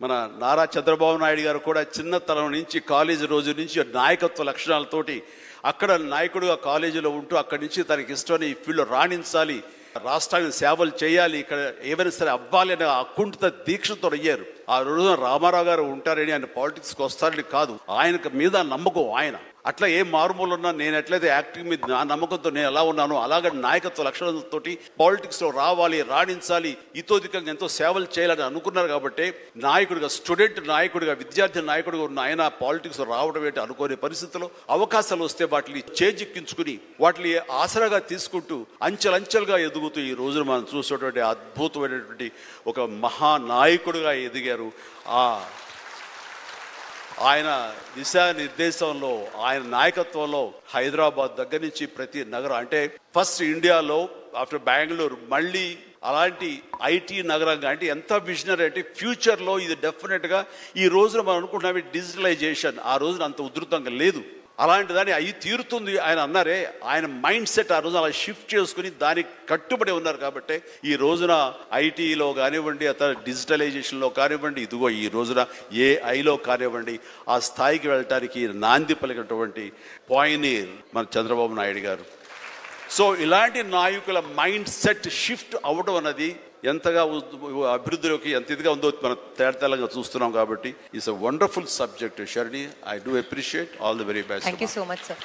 మన నారా చంద్రబాబు నాయుడు గారు కూడా చిన్నతనం నుంచి కాలేజీ రోజు నుంచి నాయకత్వ లక్షణాలతోటి అక్కడ నాయకుడుగా కాలేజీలో ఉంటూ అక్కడి నుంచి తనకి ఇష్టమని ఈ ఫీల్డ్లో రాణించాలి, రాష్ట్రానికి సేవలు చేయాలి, ఇక్కడ ఏమైనా సరే అవ్వాలి అనే అకుంఠిత దీక్షతో అయ్యారు. ఆ రోజున రామారావు గారు ఉంటారని ఆయన పాలిటిక్స్కి వస్తారని కాదు, ఆయనకు మీద నమ్మకం. ఆయన అట్లా ఏ మారుమూలు ఉన్నా నేను ఎట్లయితే యాక్టింగ్ మీద నా నమ్మకంతో నేను ఎలా ఉన్నానో అలాగే నాయకత్వ లక్షణాలతో పాలిటిక్స్లో రావాలి, రాణించాలి, ఇతోధికంగా ఎంతో సేవలు చేయాలని అనుకున్నారు. కాబట్టి నాయకుడిగా, స్టూడెంట్ నాయకుడిగా, విద్యార్థి నాయకుడిగా ఉన్న ఆయన పాలిటిక్స్లో రావడం ఏంటి అనుకోని పరిస్థితుల్లో అవకాశాలు వస్తే వాటిని చేజిక్కించుకుని వాటిని ఆసరాగా తీసుకుంటూ అంచెలంచెలుగా ఎదుగుతూ ఈ రోజున మనం చూసేటువంటి అద్భుతమైనటువంటి ఒక మహానాయకుడిగా ఎదిగారు. ఆయన దిశానిర్దేశంలో, ఆయన నాయకత్వంలో హైదరాబాద్ దగ్గర నుంచి ప్రతి నగరం, అంటే ఫస్ట్ ఇండియాలో ఆఫ్టర్ బెంగళూరు మళ్ళీ అలాంటి ఐటీ నగరంగా, అంటే ఎంత విజనరీ అంటే ఫ్యూచర్లో ఇది డెఫినెట్గా ఈ రోజున మనం అనుకుంటున్నాం డిజిటలైజేషన్ ఆ రోజున అంత ఉధృతంగా లేదు, అలాంటి దాన్ని అవి తీరుతుంది ఆయన అన్నారే. ఆయన మైండ్ సెట్ ఆ రోజున అలా షిఫ్ట్ చేసుకుని దానికి కట్టుబడి ఉన్నారు. కాబట్టి ఈ రోజున ఐటీలో కానివ్వండి, అతను డిజిటలైజేషన్లో కానివ్వండి, ఇదిగో ఈ రోజున ఏఐలో కానివ్వండి, ఆ స్థాయికి వెళ్ళటానికి నాంది పలికినటువంటి పాయనీర్ మన చంద్రబాబు నాయుడు గారు. సో ఇలాంటి నాయకుల మైండ్ సెట్ షిఫ్ట్ అవ్వడం అన్నది ఎంతగా అభివృద్ధిలోకి ఎంత ఇదిగా ఉందో మనం తేటతెల్లంగా చూస్తున్నాం. కాబట్టి it's a wonderful subject. Sharni, I do appreciate. All the very best. Thank you so much sir.